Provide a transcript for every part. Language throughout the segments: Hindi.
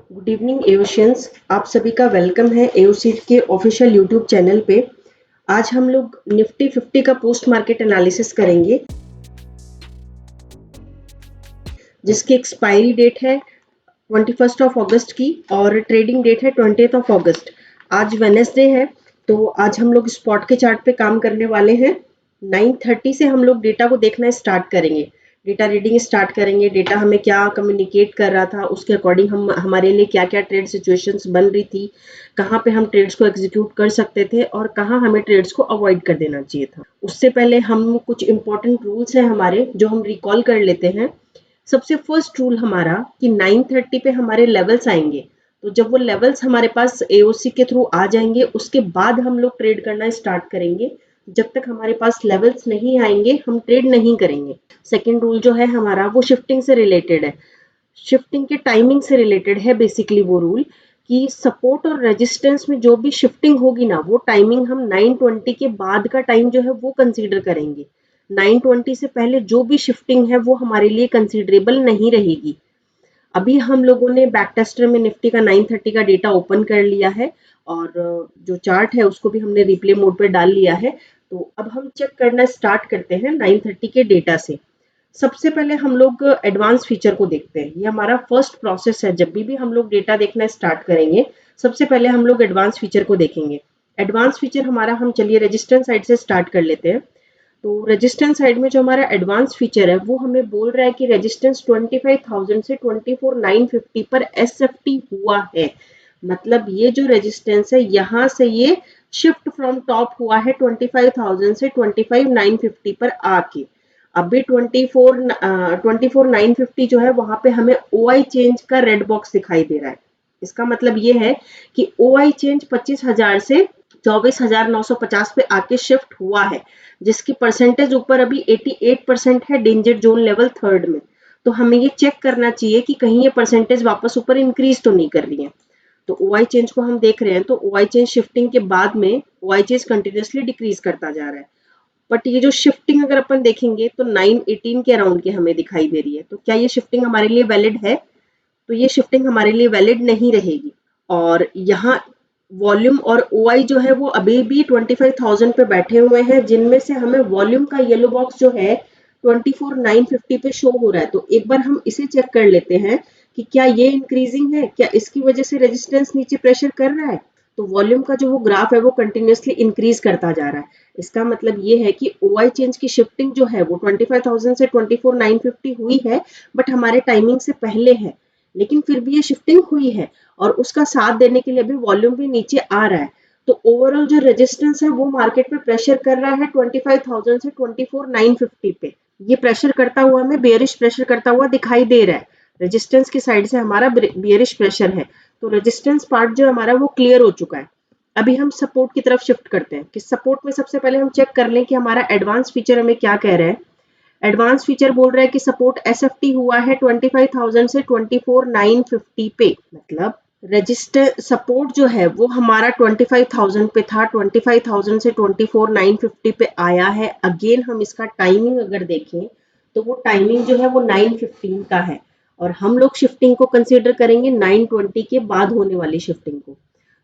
Good evening एओशियंस। आप सभी का वेलकम है एओसी के ऑफिशियल यूट्यूब चैनल पे। आज हम लोग निफ्टी 50 का पोस्ट मार्केट एनालिसिस करेंगे, जिसकी एक्सपायरी डेट है 21 ऑफ अगस्त की और ट्रेडिंग डेट है 20th ऑफ अगस्त। आज वेनेसडे है, तो आज हम लोग स्पॉट के चार्ट पे काम करने वाले हैं। 9:30 से हम लोग डेटा को देखना स्टार्ट करेंगे, डेटा रीडिंग स्टार्ट करेंगे। डेटा हमें क्या कम्युनिकेट कर रहा था, उसके अकॉर्डिंग हम हमारे लिए क्या क्या ट्रेड सिचुएशंस बन रही थी, कहाँ पे हम ट्रेड्स को एग्जीक्यूट कर सकते थे और कहाँ हमें ट्रेड्स को अवॉइड कर देना चाहिए था। उससे पहले हम कुछ इंपॉर्टेंट रूल्स हैं हमारे, जो हम रिकॉल कर लेते हैं। सबसे फर्स्ट रूल हमारा कि 9:30 पे हमारे लेवल्स आएंगे, तो जब वो लेवल्स हमारे पास एओसी के थ्रू आ जाएंगे उसके बाद हम लोग ट्रेड करना स्टार्ट करेंगे। जब तक हमारे पास लेवल्स नहीं आएंगे हम ट्रेड नहीं करेंगे। सेकेंड रूल जो है हमारा वो शिफ्टिंग से रिलेटेड है, शिफ्टिंग के टाइमिंग से रिलेटेड है। बेसिकली वो रूल कि सपोर्ट और रेजिस्टेंस में जो भी शिफ्टिंग होगी ना, वो टाइमिंग हम 9:20 के बाद का टाइम जो है वो कंसीडर करेंगे। 9:20 से पहले जो भी शिफ्टिंग है वो हमारे लिए कंसीडरेबल नहीं रहेगी। अभी हम लोगों ने बैक टेस्टर में निफ्टी का 9:30 का डेटा ओपन कर लिया है और जो चार्ट है उसको भी हमने रिप्ले मोड पर डाल लिया है। तो अब हम चेक करना स्टार्ट करते हैं 9:30 के डेटा से। सबसे पहले हम लोग एडवांस फीचर को देखते हैं। ये हमारा फर्स्ट प्रोसेस है, जब भी हम लोग डेटा देखना स्टार्ट करेंगे सबसे पहले हम लोग एडवांस फीचर को देखेंगे। एडवांस फीचर हमारा, हम चलिए रेजिस्टेंस साइड से स्टार्ट कर लेते हैं। तो रेजिस्टेंस साइड में जो हमारा एडवांस फीचर है वो हमें बोल रहा है कि रेजिस्टेंस 25,000 से 24,950 पर एसएफटी हुआ है। मतलब ये जो रेजिस्टेंस है यहाँ से ये शिफ्ट फ्रॉम टॉप हुआ है 25,000 से 25,950 पर आके। अभी 24,950 जो है वहां पे हमें ओआई चेंज का रेड बॉक्स दिखाई दे रहा है। इसका मतलब ये है कि ओआई चेंज 25,000 से 24,950 पे आके शिफ्ट हुआ है, जिसकी परसेंटेज ऊपर अभी 88% है, डेंजर जोन लेवल थर्ड में। तो हमें ये चेक करना चाहिए कि कहीं ये परसेंटेज वापस ऊपर इंक्रीज तो नहीं कर रही है। तो ओआई चेंज को हम देख रहे हैं, तो ओआई चेंज शिफ्टिंग के बाद में ओआई चेंज कंटिन्यूसली डिक्रीज करता जा रहा है। बट ये जो शिफ्टिंग अगर अपन देखेंगे तो 918 के अराउंड की हमें दिखाई दे रही है। तो क्या ये शिफ्टिंग हमारे लिए वैलिड है? तो ये शिफ्टिंग हमारे लिए वैलिड नहीं रहेगी। और यहाँ वॉल्यूम और ओआई जो है वो अभी भी 25,000 पे बैठे हुए हैं, जिनमें से हमें वॉल्यूम का येलो बॉक्स जो है 24,950 पे शो हो रहा है। तो एक बार हम इसे चेक कर लेते हैं कि क्या ये इंक्रीजिंग है, क्या इसकी वजह से रेजिस्टेंस नीचे प्रेशर कर रहा है। तो वॉल्यूम का जो वो ग्राफ है वो कंटिन्यूसली इंक्रीज करता जा रहा है। इसका मतलब ये है कि ओआई चेंज की शिफ्टिंग जो है वो 25,000 से 24,950 हुई है, बट हमारे टाइमिंग से पहले है, लेकिन फिर भी ये शिफ्टिंग हुई है और उसका साथ देने के लिए अभी वॉल्यूम भी नीचे आ रहा है। तो ओवरऑल जो रेजिस्टेंस है वो मार्केट पे प्रेशर कर रहा है 25,000 से 24,950 पे। ये प्रेशर करता हुआ हमें बेयरिश प्रेशर करता हुआ दिखाई दे रहा है। रेजिस्टेंस की साइड से हमारा बेयरिश प्रेशर है, तो रेजिस्टेंस पार्ट जो हमारा वो क्लियर हो चुका है। अभी हम सपोर्ट की तरफ शिफ्ट करते हैं कि सपोर्ट में सबसे पहले हम चेक कर लें कि हमारा एडवांस फीचर हमें क्या कह रहा है। एडवांस फीचर बोल रहा है कि सपोर्ट एसएफटी हुआ है 25,000 से 24,950 पे। मतलब रजिस्टर सपोर्ट जो है वो हमारा 25,000 पे था, 25,000 से 24,950 पे आया है। अगेन हम इसका टाइमिंग अगर देखें तो वो टाइमिंग जो है वो 9:15 का है और हम लोग शिफ्टिंग को कंसीडर करेंगे 9:20 के बाद होने वाली शिफ्टिंग को।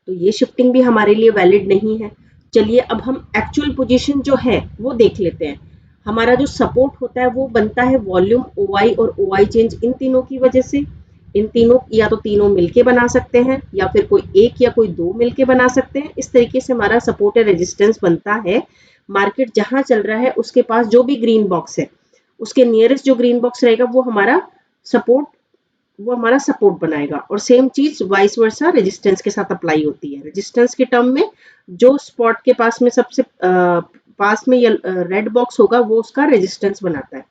तो ये शिफ्टिंग भी हमारे लिए वैलिड नहीं है। चलिए अब हम एक्चुअल पोजीशन जो है वो देख लेते हैं। हमारा जो सपोर्ट होता है वो बनता है वॉल्यूम, ओआई और ओआई चेंज, इन तीनों की वजह से। इन तीनों या तो तीनों मिलके बना सकते हैं या फिर कोई एक या कोई दो मिलके बना सकते हैं। इस तरीके से हमारा सपोर्ट या रेजिस्टेंस बनता है। मार्केट जहां चल रहा है उसके पास जो भी ग्रीन बॉक्स है, उसके नियरेस्ट जो ग्रीन बॉक्स रहेगा सपोर्ट वो हमारा सपोर्ट बनाएगा। और सेम चीज वाइस वर्सा रेजिस्टेंस के साथ अप्लाई होती है। रेजिस्टेंस के टर्म में जो स्पॉट के पास में सबसे पास में ये रेड बॉक्स होगा वो उसका रेजिस्टेंस बनाता है।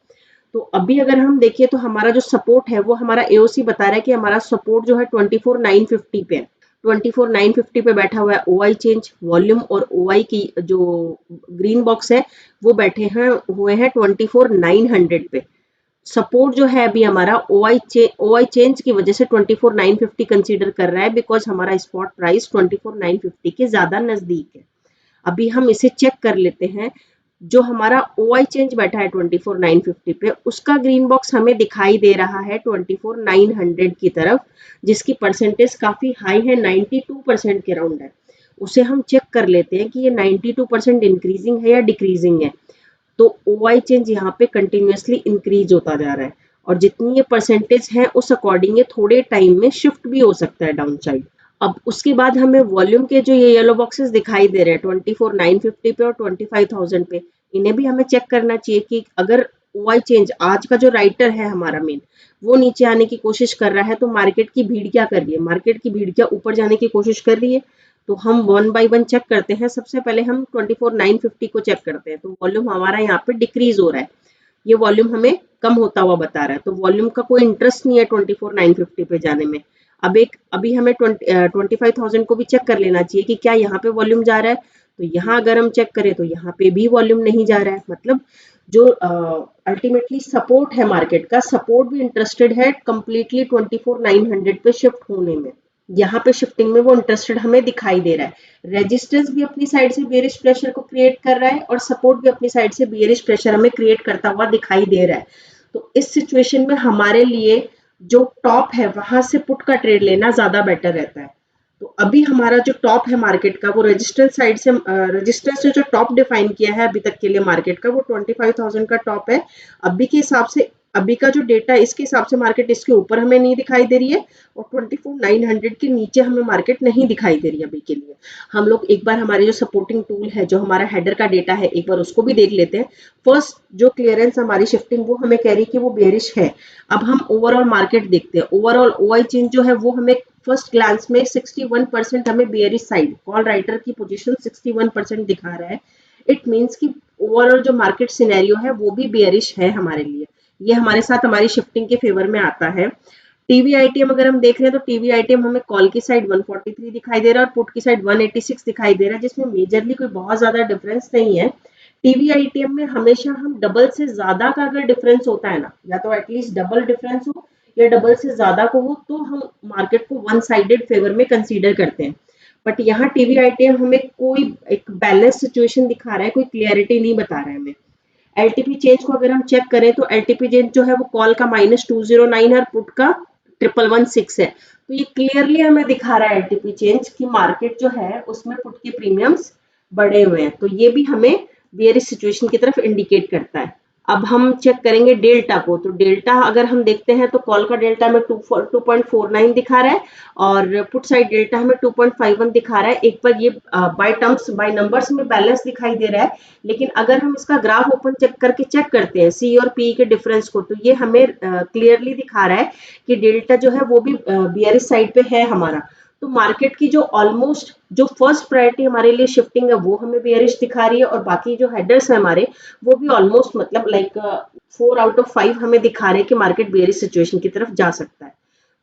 तो अभी अगर हम देखिए तो हमारा जो सपोर्ट है वो हमारा एओसी बता रहा है कि हमारा सपोर्ट जो है 24,950 पे है। 24,950 पे बैठा हुआ है ओआई चेंज, वॉल्यूम और ओआई की जो ग्रीन बॉक्स है वो बैठे हैं हुए हैं 24,900 पे। सपोर्ट जो है अभी हमारा ओआई चेंज की वजह से 24,950 कंसीडर कर रहा है, बिकॉज हमारा स्पॉट प्राइस 24,950 के ज्यादा नजदीक है। अभी हम इसे चेक कर लेते हैं जो हमारा OI चेंज बैठा है 24,950 पे, उसका ग्रीन बॉक्स हमें दिखाई दे रहा है 24,900 की तरफ, जिसकी परसेंटेज काफी हाई है, 92% के राउंड है। उसे हम चेक कर लेते हैं कि ये 92% इंक्रीजिंग है या डिक्रीजिंग है। तो OI चेंज यहाँ पे कंटिन्यूसली इंक्रीज होता जा रहा है और जितनी ये परसेंटेज है उस अकॉर्डिंग ये थोड़े टाइम में शिफ्ट भी हो सकता है डाउन साइड। अब उसके बाद हमें वॉल्यूम के जो ये येलो बॉक्सेस दिखाई दे रहे हैं 24,950 पे और 25,000 पे, इन्हें भी हमें चेक करना चाहिए कि अगर OI चेंज आज का जो राइटर है हमारा मेन, वो नीचे आने की कोशिश कर रहा है तो मार्केट की भीड़ क्या कर रही है, मार्केट की भीड़ क्या ऊपर जाने की कोशिश कर रही है। तो हम वन बाय वन चेक करते हैं। सबसे पहले हम 24,950 को चेक करते हैं, तो वॉल्यूम हमारा यहाँ पे डिक्रीज हो रहा है, ये वॉल्यूम हमें कम होता हुआ बता रहा है, तो वॉल्यूम का कोई इंटरेस्ट नहीं है 24,950 पे जाने में। अभी हमें 25,000 को भी चेक कर लेना चाहिए कि क्या यहाँ पे वॉल्यूम जा रहा है। तो यहाँ अगर हम चेक करें तो यहाँ पे भी वॉल्यूम नहीं जा रहा है, मतलब जो अल्टीमेटली सपोर्ट है मार्केट का, सपोर्ट भी इंटरेस्टेड है कंप्लीटली 24,900 पे शिफ्ट होने में। यहाँ पे शिफ्टिंग में वो इंटरेस्टेड हमें दिखाई दे रहा है। रेजिस्टेंस भी अपनी साइड से बेयरिश प्रेशर को क्रिएट कर रहा है और सपोर्ट भी अपनी साइड से बेयरिश प्रेशर हमें क्रिएट करता हुआ दिखाई दे रहा है। तो इस सिचुएशन में हमारे लिए जो टॉप है वहां से पुट का ट्रेड लेना ज्यादा बेटर रहता है। तो अभी हमारा जो टॉप है मार्केट का, वो रेजिस्टेंस साइड से, रेजिस्टेंस से जो टॉप डिफाइन किया है अभी तक के लिए मार्केट का, वो 25,000 का टॉप है। अभी के हिसाब से, अभी का जो डेटा इसके हिसाब से मार्केट इसके ऊपर हमें नहीं दिखाई दे रही है और 24,900 के नीचे हमें मार्केट नहीं दिखाई दे रही है अभी के लिए। हम लोग एक बार हमारे जो सपोर्टिंग टूल है, जो हमारा हेडर का डेटा है, एक बार उसको भी देख लेते हैं। फर्स्ट जो क्लियरेंस हमारी शिफ्टिंग, वो हमें कह रही है कि वो बेयरिश है। अब हम ओवरऑल मार्केट देखते हैं। ओवरऑल OI चेंज जो है वो हमें फर्स्ट ग्लांस में 61% हमें बेयरिश साइड, कॉल राइटर की पोजीशन 61% दिखा रहा है। इट मींस कि ओवरऑल जो मार्केट सिनेरियो है वो भी बेयरिश है हमारे लिए। ये हमारे साथ हमारी शिफ्टिंग के फेवर में आता है। टीवी आईटीएम अगर हम देख रहे हैं तो टीवी आईटीएम हमें कॉल की साइड 143 दिखाई दे रहा है और पुट की साइड 186 दिखाई दे रहा है, जिसमें मेजरली कोई बहुत ज्यादा डिफरेंस नहीं है। टीवी आईटीएम में हमेशा हम डबल से ज्यादा का अगर डिफरेंस होता है ना, या तो एटलीस्ट डबल डिफरेंस हो या डबल से ज्यादा को हो, तो हम मार्केट को वन साइडेड फेवर में कंसीडर करते हैं। बट यहाँ टीवी आईटीएम हमें कोई एक बैलेंस सिचुएशन दिखा रहा है, कोई क्लियरिटी नहीं बता रहा है हमें। एलटीपी चेंज को अगर हम चेक करें तो एलटीपी चेंज जो है वो कॉल का -209 है और पुट का 1116 है। तो ये क्लियरली हमें दिखा रहा है एलटीपी चेंज की मार्केट जो है उसमें पुट के प्रीमियम्स बढ़े हुए हैं। तो ये भी हमें बेयरिश सिचुएशन की तरफ इंडिकेट करता है। अब हम चेक करेंगे डेल्टा को, तो डेल्टा अगर हम देखते हैं तो कॉल का डेल्टा में 2.49 दिखा रहा है और पुट साइड डेल्टा हमें 2.51 दिखा रहा है। एक बार ये बाय टर्म्स, बाय नंबर्स में बैलेंस दिखाई दे रहा है, लेकिन अगर हम इसका ग्राफ ओपन चेक करते हैं सी और पी के डिफरेंस को, तो ये हमें क्लियरली दिखा रहा है कि डेल्टा जो है वो भी बेयरिश साइड पे है हमारा। तो मार्केट की जो ऑलमोस्ट जो फर्स्ट प्रायोरिटी हमारे लिए शिफ्टिंग है वो हमें बेयरिश दिखा रही है और बाकी जो हेडर्स है हमारे वो भी ऑलमोस्ट मतलब लाइक 4 आउट ऑफ 5 हमें दिखा रहे हैं कि मार्केट बेयरिश सिचुएशन की तरफ जा सकता है।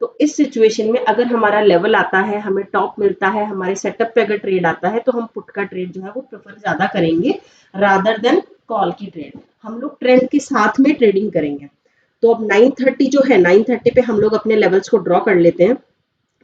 तो इस सिचुएशन में अगर हमारा लेवल आता है, हमें टॉप मिलता है, हमारे सेटअप पे अगर ट्रेड आता है, तो हम पुट का ट्रेड जो है वो प्रेफर ज्यादा करेंगे रादर देन कॉल की ट्रेड। हम लोग ट्रेंड के साथ में ट्रेडिंग करेंगे। तो अब 930 जो है, 930 पे हम लोग अपने लेवल्स को ड्रॉ कर लेते हैं।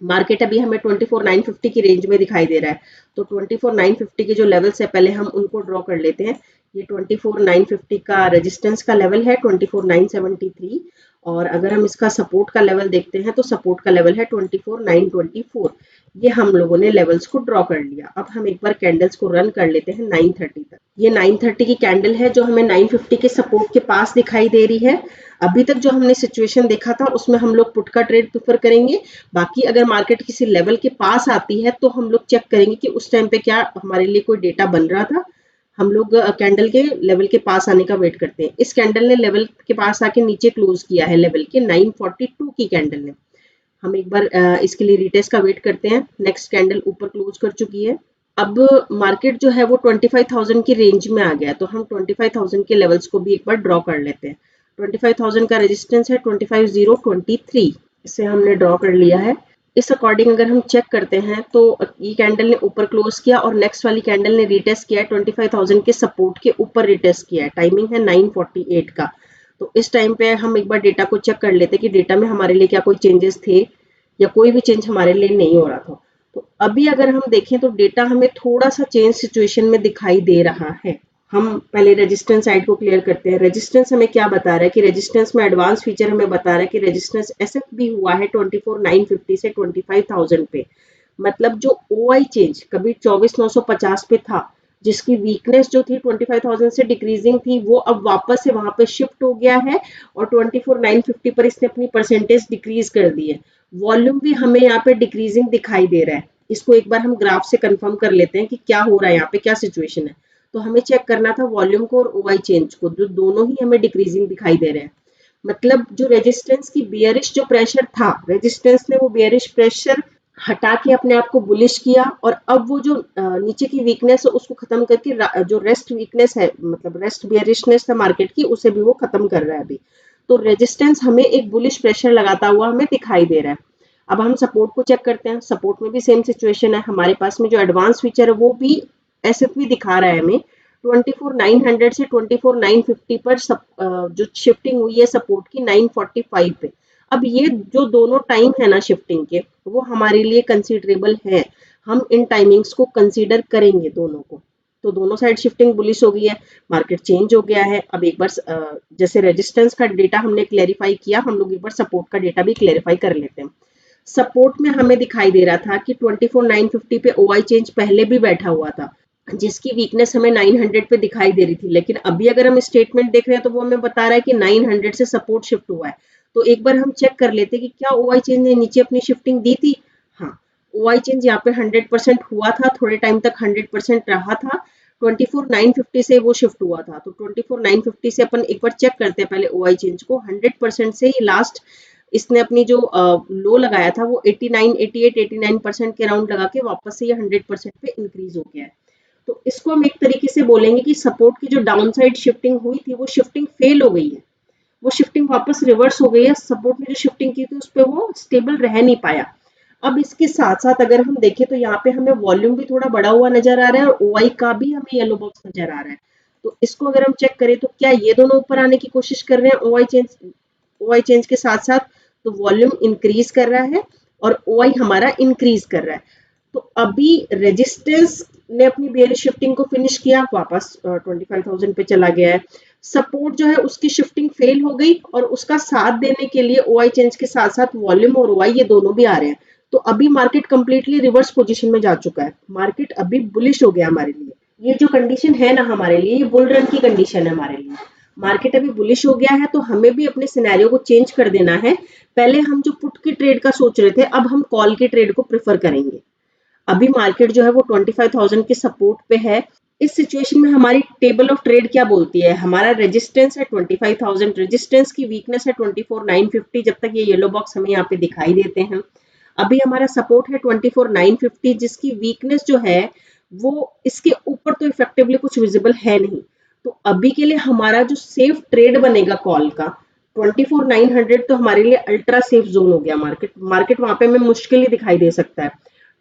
मार्केट अभी हमें 24,950 की रेंज में दिखाई दे रहा है, तो 24,950 के जो लेवल्स है पहले हम उनको ड्रॉ कर लेते हैं। ये 24,950 का रेजिस्टेंस का लेवल है 24,973 और अगर हम इसका सपोर्ट का लेवल देखते हैं तो सपोर्ट का लेवल है 24,924। ये हम लोगों ने लेवल्स को ड्रॉ कर लिया। अब हम एक बार कैंडल्स को रन कर लेते हैं 930 तक। ये 930 की कैंडल है जो हमें 950 के सपोर्ट के पास दिखाई दे रही है। अभी तक जो हमने सिचुएशन देखा था उसमें हम लोग पुट का ट्रेड प्रेफर करेंगे। बाकी अगर मार्केट किसी लेवल के पास आती है तो हम लोग चेक करेंगे कि उस टाइम पे क्या हमारे लिए कोई डेटा बन रहा था। हम लोग कैंडल के लेवल के पास आने का वेट करते हैं। इस कैंडल ने लेवल के पास आके नीचे क्लोज किया है, लेवल के 942 की कैंडल ने। हम एक बार इसके लिए रिटेस्ट का वेट करते हैं। नेक्स्ट कैंडल ऊपर क्लोज कर चुकी है। अब मार्केट जो है वो 25,000 की रेंज में आ गया, तो हम 25,000 के लेवल्स को भी एक बार ड्रॉ कर लेते हैं। 25,000 का रेजिस्टेंस है 25,023, इसे हमने ड्रॉ कर लिया है। इस अकॉर्डिंग अगर हम चेक करते हैं तो ये कैंडल ने ऊपर क्लोज किया और नेक्स्ट वाली कैंडल ने रिटेस्ट किया है 25,000 के सपोर्ट के ऊपर रिटेस्ट किया है। टाइमिंग है 9:48 का। तो इस टाइम पे हम एक बार डेटा को चेक कर लेते हैं कि डेटा में हमारे लिए क्या कोई चेंजेस थे या कोई भी चेंज हमारे लिए नहीं हो रहा था। तो अभी अगर हम देखें तो डेटा हमें थोड़ा सा चेंज सिचुएशन में दिखाई दे रहा है। हम पहले रेजिस्टेंस साइड को क्लियर करते हैं। रेजिस्टेंस हमें क्या बता रहा है कि रेजिस्टेंस में एडवांस फीचर हमें बता रहा है कि रेजिस्टेंस एसएफ भी हुआ है 24,950 से 25,000 पे। मतलब जो ओआई चेंज कभी 24,950 पे था, जिसकी वीकनेस जो थी 25,000 से डिक्रीजिंग थी, वो अब वापस से वहां पे शिफ्ट हो गया है और 24,950 पर इसने अपनी परसेंटेज डिक्रीज कर दी है। वॉल्यूम भी हमें यहाँ पे डिक्रीजिंग दिखाई दे रहा है। इसको एक बार हम ग्राफ से कंफर्म कर लेते हैं कि क्या हो रहा है यहाँ पे, क्या सिचुएशन है। तो हमें चेक करना था वॉल्यूम को और ओआई चेंज को, जो दोनों ही हमें डिक्रीजिंग दिखाई दे रहे हैं। मतलब जो रेजिस्टेंस की बियरिश जो प्रेशर था, रेजिस्टेंस ने वो बियरिश प्रेशर हटा के अपने आप को बुलिश किया और अब वो जो नीचे की वीकनेस है उसको खत्म करके जो रेस्ट वीकनेस है, मतलब रेस्ट बियरिशनेस है मार्केट की, उसे भी वो खत्म कर रहा है अभी। तो रेजिस्टेंस हमें एक बुलिश प्रेशर लगाता हुआ हमें दिखाई दे रहा है। अब हम सपोर्ट को चेक करते हैं। सपोर्ट में भी सेम सिचुएशन है। हमारे पास में जो एडवांस फीचर है वो भी ऐसे भी दिखा रहा है हमें 24,900 से 24,950 पर जो शिफ्टिंग हुई है सपोर्ट की 945 पे। अब ये जो दोनों टाइम है ना शिफ्टिंग के, वो हमारे लिए कंसीडरेबल है। हम इन टाइमिंग्स को कंसीडर करेंगे दोनों को। तो दोनों साइड शिफ्टिंग बुलिश हो गई है, मार्केट चेंज हो गया है। अब एक बार जैसे रेजिस्टेंस का डेटा हमने क्लेरिफाई किया, हम लोग एक बार सपोर्ट का डेटा भी क्लेरिफाई कर लेते हैं। सपोर्ट में हमें दिखाई दे रहा था कि 24,950 पे ओआई चेंज पहले भी बैठा हुआ था, जिसकी वीकनेस हमें 900 पे दिखाई दे रही थी। लेकिन अभी अगर हम स्टेटमेंट देख रहे हैं तो वो हमें बता रहा है कि 900 से सपोर्ट शिफ्ट हुआ है। तो एक बार हम चेक कर लेते हैं कि क्या ओआई चेंज ने नीचे अपनी शिफ्टिंग दी थी। हाँ, ओआई चेंज यहाँ पे 100% हुआ था, थोड़े टाइम तक 100% रहा था। 24,950 से वो शिफ्ट हुआ था। तो 24,950 से अपन एक बार चेक करते हैं पहले ओआई चेंज को। 100% से ही लास्ट इसने अपनी जो लो लगाया था वो 89, 88, 89% के राउंड लगा के वापस से ये 100% पे इंक्रीज हो गया है। तो इसको हम एक तरीके से बोलेंगे कि सपोर्ट की जो डाउन साइड शिफ्टिंग हुई थी वो शिफ्टिंग फेल हो गई है। वो शिफ्टिंग वापस रिवर्स हो गई है। सपोर्ट ने जो शिफ्टिंग की थी उस पर वो स्टेबल रह नहीं पाया। अब इसके साथ साथ अगर हम देखें तो यहाँ पे हमें वॉल्यूम भी थोड़ा बढ़ा हुआ नजर आ रहा है और ओआई का भी हमें येलो बॉक्स नजर आ रहा है। तो इसको अगर हम चेक करें तो क्या ये दोनों ऊपर आने की कोशिश कर रहे हैं ओआई चेंज के साथ साथ। तो वॉल्यूम इंक्रीज कर रहा है और ओआई हमारा इंक्रीज कर रहा है। तो अभी रेजिस्टेंस ने अपनी बेयरिश शिफ्टिंग को फिनिश किया, वापस 25,000 पे चला गया है। सपोर्ट जो है उसकी शिफ्टिंग फेल हो गई और उसका साथ देने के लिए ओआई चेंज के साथ साथ वॉल्यूम और ओआई ये दोनों भी आ रहे हैं। तो अभी मार्केट कंप्लीटली रिवर्स पोजीशन में जा चुका है। मार्केट अभी बुलिश हो गया हमारे लिए। ये जो कंडीशन है ना हमारे लिए, ये बुल रन की कंडीशन है हमारे लिए। मार्केट अभी बुलिश हो गया है तो हमें भी अपने सिनेरियो को चेंज कर देना है। पहले हम जो पुट की ट्रेड का सोच रहे थे, अब हम कॉल की ट्रेड को प्रेफर करेंगे। अभी मार्केट जो है वो 25,000 के सपोर्ट पे है। इस सिचुएशन में हमारी टेबल ऑफ ट्रेड क्या बोलती है, हमारा रेजिस्टेंस है 25,000, रेजिस्टेंस की वीकनेस है 24,950 जब तक ये येलो बॉक्स हमें यहाँ पे दिखाई देते हैं। अभी हमारा सपोर्ट है 24,950 जिसकी वीकनेस जो है वो इसके ऊपर तो इफेक्टिवली कुछ विजिबल है नहीं। तो अभी के लिए हमारा जो सेफ ट्रेड बनेगा कॉल का 24,900 तो हमारे लिए अल्ट्रा सेफ जोन हो गया। मार्केट वहां पे हमें मुश्किल ही दिखाई दे सकता है।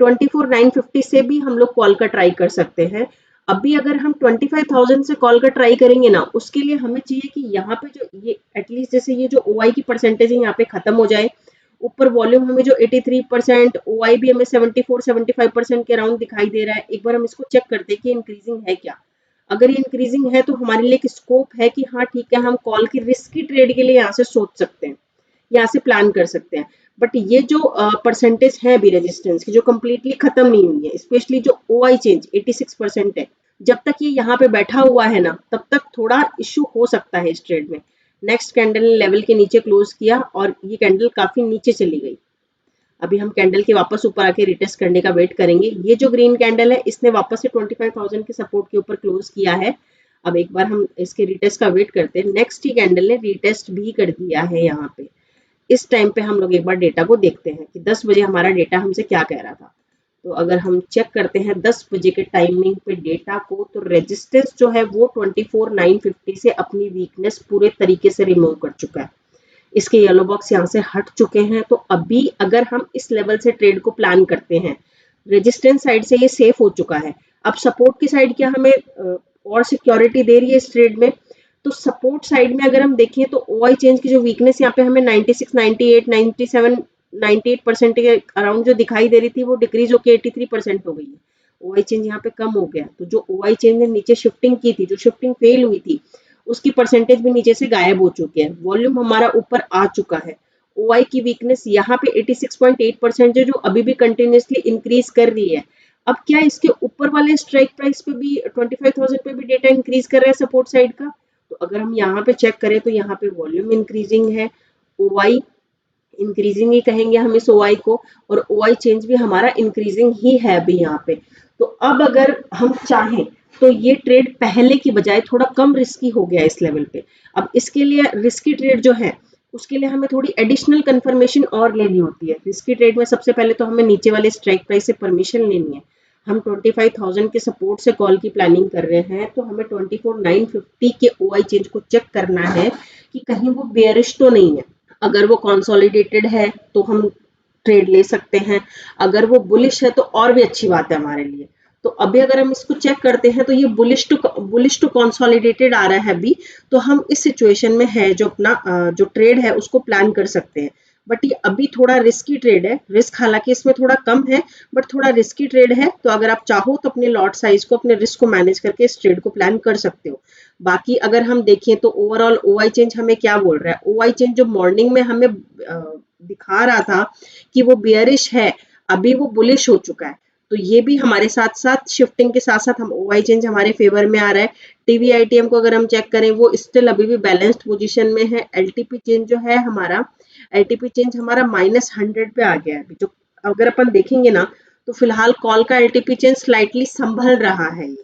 24,950 से भी हम लोग कॉल का ट्राई कर सकते हैं। अभी अगर हम 25,000 से कॉल का ट्राई करेंगे ना, उसके लिए हमें चाहिए कि यहाँ पे जो ये एटलीस्ट जैसे ये जो ओआई की परसेंटेज है यहाँ पे खत्म हो जाए। ऊपर वॉल्यूम हमें जो 83%, ओआई भी हमें 74-75% के अराउंड दिखाई दे रहा है। एक बार हम इसको चेक करते हैं कि इंक्रीजिंग है क्या। अगर ये इंक्रीजिंग है तो हमारे लिए एक स्कोप है कि हाँ ठीक है, हम कॉल की रिस्की ट्रेड के लिए यहाँ से सोच सकते हैं, यहाँ से प्लान कर सकते हैं। बट ये जो परसेंटेज है अभी रेजिस्टेंस की जो कंप्लीटली खत्म नहीं हुई है, स्पेशली जो ओआई चेंज 86% है, जब तक ये यहाँ पे बैठा हुआ है ना तब तक थोड़ा इश्यू हो सकता है इस ट्रेड में। नेक्स्ट कैंडल ने लेवल के नीचे क्लोज किया और ये कैंडल काफी नीचे चली गई। अभी हम कैंडल के वापस ऊपर आके रिटेस्ट करने का वेट करेंगे। ये जो ग्रीन कैंडल है इसने वापस से 25,000 के सपोर्ट के ऊपर क्लोज किया है। अब एक बार हम इसके रिटेस्ट का वेट करते हैं। नेक्स्ट ही कैंडल ने रिटेस्ट भी कर दिया है यहाँ पे। इस टाइम पे हम लोग एक बार डेटा को देखते हैं कि 10 बजे हमारा डेटा हमसे क्या कह रहा था। तो अगर हम चेक करते हैं 10 बजे के टाइमिंग पे डेटा को, तो रेजिस्टेंस जो है वो 24,950 से अपनी वीकनेस पूरे तरीके से रिमूव कर चुका है। इसके येलो बॉक्स यहाँ से हट चुके हैं। तो अभी अगर हम इस लेवल से ट्रेड को प्लान करते हैं, रेजिस्टेंस साइड से ये सेफ हो चुका है। अब सपोर्ट की साइड क्या हमें और सिक्योरिटी दे रही है इस ट्रेड में। तो सपोर्ट साइड में अगर हम देखें तो ओआई चेंज की जो वीकनेस यहाँ पे हमें 96, 98, 97, 98% के अराउंड जो दिखाई दे रही थी वो डिक्रीज होकर 83% हो गई है। OI चेंज यहाँ पे कम हो गया, तो जो OI चेंज ने नीचे शिफ्टिंग की थी, जो शिफ्टिंग फेल हुई थी, उसकी परसेंटेज भी नीचे से गायब हो चुकी है, वॉल्यूम हमारा ऊपर आ चुका है। OI की वीकनेस यहाँ पे 86.8% है, जो अभी भी कंटिन्यूसली इंक्रीज कर रही है। अब क्या इसके ऊपर वाले स्ट्राइक प्राइस पे भी 25,000 पे भी डेटा इंक्रीज कर रहा है सपोर्ट साइड का? तो अगर हम यहाँ पे चेक करें तो यहाँ पे वॉल्यूम इंक्रीजिंग है, OI इंक्रीजिंग ही कहेंगे हम इस OI को, और OI चेंज भी हमारा इंक्रीजिंग ही है अभी यहाँ पे। तो अब अगर हम चाहें तो ये ट्रेड पहले की बजाय थोड़ा कम रिस्की हो गया इस लेवल पे। अब इसके लिए रिस्की ट्रेड जो है उसके लिए हमें थोड़ी एडिशनल कंफर्मेशन और लेनी होती है। रिस्की ट्रेड में सबसे पहले तो हमें नीचे वाले स्ट्राइक प्राइस से परमिशन लेनी है। हम 25,000 के सपोर्ट से कॉल की प्लानिंग कर रहे हैं, तो हमें 24,950 के OI चेंज को चेक करना है कि कहीं वो बेयरिश तो नहीं है। अगर वो कंसोलिडेटेड है तो हम ट्रेड ले सकते हैं, अगर वो बुलिश है तो और भी अच्छी बात है हमारे लिए। तो अभी अगर हम इसको चेक करते हैं तो ये बुलिश टू कंसोलिडेटेड आ रहा है अभी, तो हम इस सिचुएशन में है जो अपना जो ट्रेड है उसको प्लान कर सकते हैं। बट ये अभी थोड़ा रिस्की ट्रेड है, रिस्क हालांकि इसमें थोड़ा कम है बट थोड़ा रिस्की ट्रेड है, तो अगर आप चाहो तो अपने लॉट साइज को, अपने रिस्क को मैनेज करके इस ट्रेड को प्लान कर सकते हो। बाकी अगर हम देखें तो ओवरऑल OI चेंज हमें क्या बोल रहा है, OI चेंज जो मॉर्निंग में हमें दिखा रहा था कि वो बियरिश है, अभी वो बुलिश हो चुका है। तो ये भी हमारे साथ साथ शिफ्टिंग के साथ साथ हम OI चेंज हमारे फेवर में आ रहा है। TVITM को अगर हम चेक करें वो स्टिल अभी भी बैलेंस्ड पोजीशन में है। LTP चेंज जो है हमारा, LTP चेंज हमारा -100 पे आ गया है अभी। जो अगर अपन देखेंगे ना तो फिलहाल कॉल का LTP चेंज स्लाइटली संभल रहा है ये,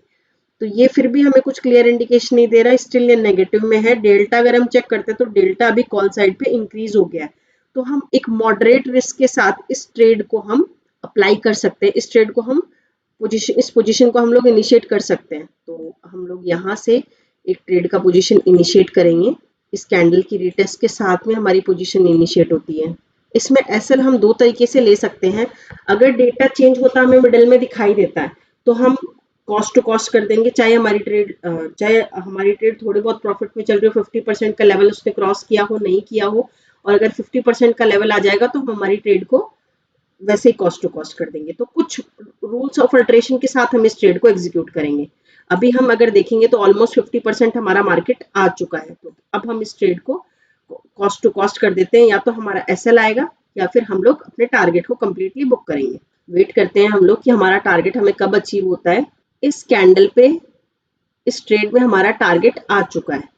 तो ये फिर भी हमें कुछ क्लियर इंडिकेशन नहीं दे रहा, स्टिल ये नेगेटिव में है। डेल्टा अगर हम चेक करते हैं तो डेल्टा अभी कॉल साइड पे इंक्रीज हो गया है, तो हम एक मॉडरेट रिस्क के साथ इस ट्रेड को हम अप्लाई कर सकते हैं। इस ट्रेड को हम इस पोजीशन को हम लोग इनिशिएट कर सकते हैं। तो हम लोग यहाँ से एक ट्रेड का पोजीशन इनिशिएट करेंगे। इस कैंडल की रिटेस्ट के साथ में हमारी पोजीशन इनिशिएट होती है। इसमें एसएल हम दो तरीके से ले सकते हैं। अगर डेटा चेंज होता हमें मिडल में दिखाई देता है तो हम कॉस्ट टू कॉस्ट कर देंगे, चाहे हमारी ट्रेड थोड़ी बहुत प्रॉफिट में चल रही हो, 50% का लेवल उसने क्रॉस किया हो नहीं किया हो, और अगर 50% का लेवल आ जाएगा तो हम हमारी ट्रेड को वैसे ही कॉस्ट टू कॉस्ट कर देंगे। तो कुछ रूल्स ऑफ अल्ट्रेशन के साथ हम इस ट्रेड को एग्जीक्यूट करेंगे। अभी हम अगर देखेंगे तो ऑलमोस्ट 50% हमारा मार्केट आ चुका है, तो अब हम इस ट्रेड को कॉस्ट टू कॉस्ट कर देते हैं। या तो हमारा एसएल आएगा या फिर हम लोग अपने टारगेट को कंप्लीटली बुक करेंगे। वेट करते हैं हम लोग कि हमारा टारगेट हमें कब अचीव होता है। इस कैंडल पे, इस ट्रेड में हमारा टारगेट आ चुका है।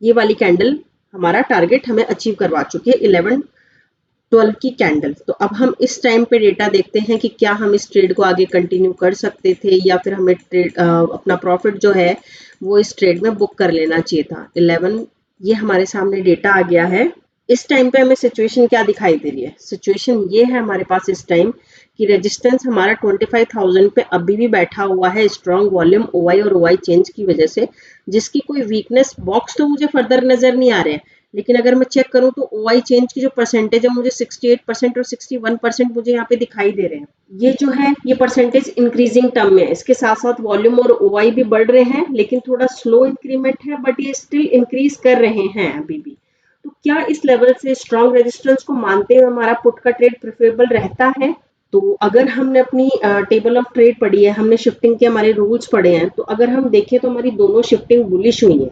ये वाली कैंडल हमारा टारगेट हमें अचीव करवा चुकी है, 11-12 की कैंडल। तो अब हम इस टाइम पे डेटा देखते हैं कि क्या हम इस ट्रेड को आगे कंटिन्यू कर सकते थे या फिर हमें अपना प्रॉफिट जो है वो इस ट्रेड में बुक कर लेना चाहिए था। 11 ये हमारे सामने डेटा आ गया है। इस टाइम पे हमें सिचुएशन क्या दिखाई दे रही है? सिचुएशन ये है हमारे पास इस टाइम कि रेजिस्टेंस हमारा 25,000 पे अभी भी बैठा हुआ है, स्ट्रॉन्ग वॉल्यूम OI और OI चेंज की वजह से, जिसकी कोई वीकनेस बॉक्स तो मुझे फर्दर नजर नहीं आ रहे हैं। लेकिन अगर मैं चेक करूं तो OI चेंज की जो परसेंटेज है मुझे 68% और 61% मुझे यहाँ पे दिखाई दे रहे हैं। ये जो है ये परसेंटेज इंक्रीजिंग टर्म में है। इसके साथ साथ वॉल्यूम और OI भी बढ़ रहे हैं, लेकिन थोड़ा स्लो इंक्रीमेंट है, बट ये स्टिल इंक्रीज कर रहे हैं अभी भी। तो क्या इस लेवल से स्ट्रॉन्ग रेजिस्टेंस को मानते हुए हमारा पुट का ट्रेड प्रेफरेबल रहता है? तो अगर हमने अपनी टेबल ऑफ ट्रेड पढ़ी है, हमने शिफ्टिंग के हमारे रूल्स पढ़े हैं, तो अगर हम देखें तो हमारी दोनों शिफ्टिंग बुलिश हुई है।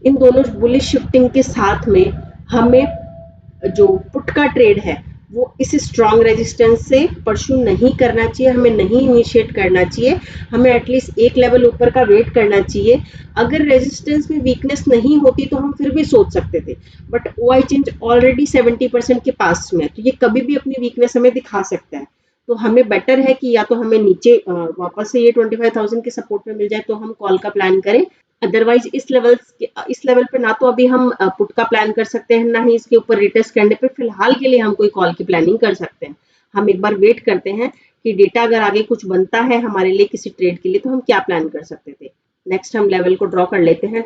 इन दोनों बुलिश शिफ्टिंग के साथ में हमें जो पुट का ट्रेड है वो इस स्ट्रॉन्ग रेजिस्टेंस से परस्यू नहीं करना चाहिए, हमें नहीं इनिशिएट करना चाहिए, हमें एटलीस्ट एक लेवल ऊपर का वेट करना चाहिए। अगर रेजिस्टेंस में वीकनेस नहीं होती तो हम फिर भी सोच सकते थे, बट OI चेंज ऑलरेडी 70% के पास में है, तो ये कभी भी अपनी वीकनेस हमें दिखा सकता है। तो हमें बेटर है कि या तो हमें नीचे वापस से ये 25,000 के सपोर्ट में मिल जाए तो हम कॉल का प्लान करें, अदरवाइज इस लेवल पे ना तो अभी हम पुट का प्लान कर सकते हैं, ना ही इसके ऊपर रिटेस्ट करने पे फिलहाल के लिए हम कोई कॉल की प्लानिंग कर सकते हैं। हम एक बार वेट करते हैं कि डेटा अगर आगे कुछ बनता है हमारे लिए किसी ट्रेड के लिए तो हम क्या प्लान कर सकते थे। नेक्स्ट हम लेवल को ड्रॉ कर लेते हैं।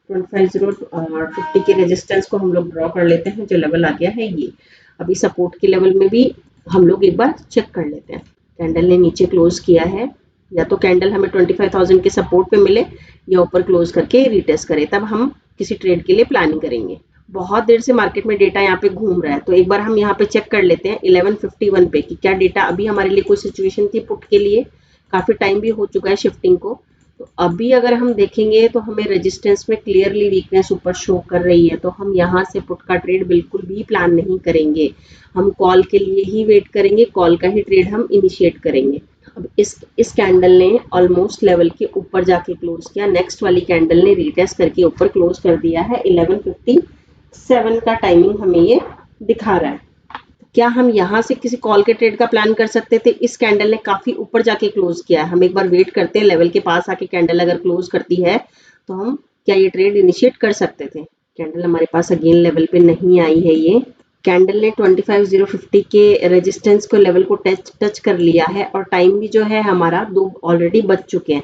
25,050 के रेजिस्टेंस को हम लोग ड्रॉ कर लेते हैं, जो लेवल आ गया है ये। अभी सपोर्ट के लेवल में भी हम लोग एक बार चेक कर लेते हैं। कैंडल ने नीचे क्लोज किया है, या तो कैंडल हमें 25,000 के सपोर्ट पे मिले या ऊपर क्लोज करके रिटेस्ट करे, तब हम किसी ट्रेड के लिए प्लानिंग करेंगे। बहुत देर से मार्केट में डेटा यहाँ पे घूम रहा है, तो एक बार हम यहाँ पे चेक कर लेते हैं 1151 पे कि क्या डेटा अभी हमारे लिए कोई सिचुएशन थी पुट के लिए। काफ़ी टाइम भी हो चुका है शिफ्टिंग को। तो अभी अगर हम देखेंगे तो हमें रेजिस्टेंस में क्लियरली वीकनेस ऊपर शो कर रही है, तो हम यहाँ से पुट का ट्रेड बिल्कुल भी प्लान नहीं करेंगे। हम कॉल के लिए ही वेट करेंगे, कॉल का ही ट्रेड हम इनिशिएट करेंगे। अब इस कैंडल ने ऑलमोस्ट लेवल के ऊपर जाके क्लोज किया, नेक्स्ट वाली कैंडल ने रीटेस्ट करके ऊपर क्लोज कर दिया है। 11:57 का टाइमिंग हमें ये दिखा रहा है। क्या हम यहाँ से किसी कॉल के ट्रेड का प्लान कर सकते थे? इस कैंडल ने काफी ऊपर जाके क्लोज किया है, हम एक बार वेट करते हैं, लेवल के पास आके कैंडल अगर क्लोज करती है तो हम क्या ये ट्रेड इनिशिएट कर सकते थे। कैंडल हमारे पास अगेन लेवल पे नहीं आई है। ये कैंडल ने 25,050 के रेजिस्टेंस को लेवल को टच कर लिया है और टाइम भी जो है हमारा 2 ऑलरेडी बच चुके हैं।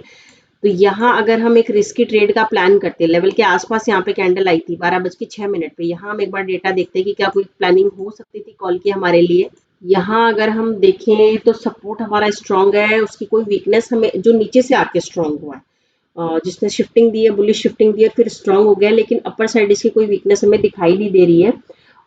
तो यहाँ अगर हम एक रिस्की ट्रेड का प्लान करते हैं, लेवल के आसपास यहाँ पे कैंडल आई थी 12:06 पे, यहाँ हम एक बार डेटा देखते हैं कि क्या कोई प्लानिंग हो सकती थी कॉल की हमारे लिए। यहाँ अगर हम देखें तो सपोर्ट हमारा स्ट्रांग है, उसकी कोई वीकनेस हमें जो नीचे से आके स्ट्रांग हुआ है, जिसने शिफ्टिंग दी है, बुलिश शिफ्टिंग दी है, फिर स्ट्रांग हो गया, लेकिन अपर साइड इसकी कोई वीकनेस हमें दिखाई नहीं दे रही है।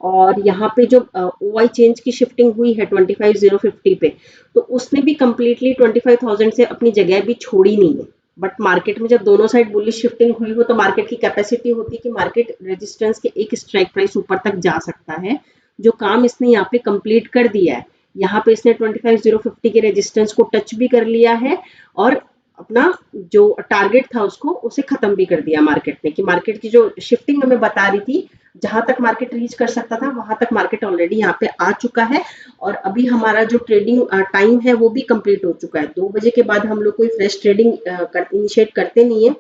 और यहाँ पे जो OI चेंज की शिफ्टिंग हुई है 25,050 पे, तो उसने भी कंप्लीटली 25,000 से अपनी जगह भी छोड़ी नहीं है। बट मार्केट में जब दोनों साइड बुलिश शिफ्टिंग हुई हो तो मार्केट की कैपेसिटी होती है कि मार्केट रेजिस्टेंस के एक स्ट्राइक प्राइस ऊपर तक जा सकता है, जो काम इसने यहाँ पे कंप्लीट कर दिया है। यहाँ पे इसने 25,050 के रेजिस्टेंस को टच भी कर लिया है और अपना जो टारगेट था उसको उसे खत्म भी कर दिया मार्केट ने, कि मार्केट की जो शिफ्टिंग हमें बता रही थी जहां तक मार्केट रीच कर सकता था वहां तक मार्केट ऑलरेडी यहाँ पे आ चुका है। और अभी हमारा जो ट्रेडिंग टाइम है वो भी कंप्लीट हो चुका है। 2 बजे के बाद हम लोग कोई फ्रेश ट्रेडिंग इनिशिएट करते नहीं है,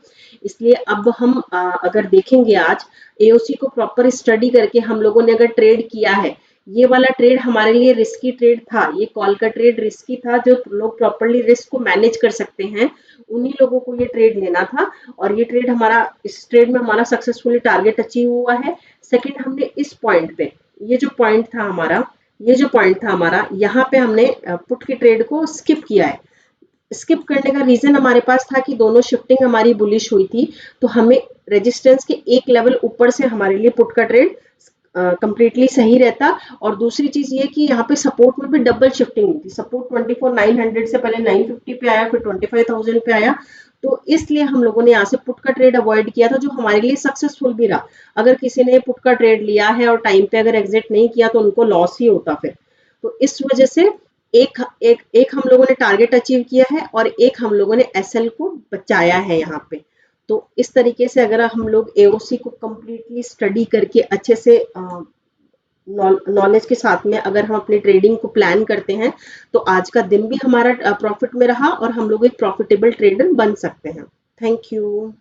इसलिए अब हम अगर देखेंगे आज AOC को प्रॉपर स्टडी करके हम लोगों ने अगर ट्रेड किया है, ये वाला ट्रेड हमारे लिए रिस्की ट्रेड था, ये कॉल का ट्रेड रिस्की था। जो लोग प्रॉपरली रिस्क को मैनेज कर सकते हैं उन्हीं लोगों को ये ट्रेड लेना था, और ये ट्रेड हमारा, इस ट्रेड में हमारा सक्सेसफुली टारगेट अचीव हुआ है। सेकंड, हमने इस पॉइंट पे, ये जो पॉइंट था हमारा, यहाँ पे हमने पुट की ट्रेड को स्किप किया है। स्किप करने का रीजन हमारे पास था कि दोनों शिफ्टिंग हमारी बुलिश हुई थी, तो हमें रेजिस्टेंस के एक लेवल ऊपर से हमारे लिए पुट का ट्रेड कंप्लीटली सही रहता। और दूसरी चीज ये कि यहाँ पे सपोर्ट में भी डबल शिफ्टिंग हुई थी, सपोर्ट 24,900 से पहले 950 पे आया, फिर 25,000 पे आया, तो इसलिए हम लोगों ने यहाँ से पुट का ट्रेड अवॉइड किया था, जो हमारे लिए सक्सेसफुल भी रहा। अगर किसी ने पुट का ट्रेड लिया है और टाइम पे अगर एग्जिट नहीं किया तो उनको लॉस ही होता फिर। तो इस वजह से एक हम लोगों ने टारगेट अचीव किया है और एक हम लोगों ने SL को बचाया है यहाँ पे। तो इस तरीके से अगर हम लोग AOC को कंप्लीटली स्टडी करके अच्छे से नॉलेज के साथ में अगर हम अपनी ट्रेडिंग को प्लान करते हैं तो आज का दिन भी हमारा प्रॉफिट में रहा और हम लोग एक प्रॉफिटेबल ट्रेडर बन सकते हैं। Thank you.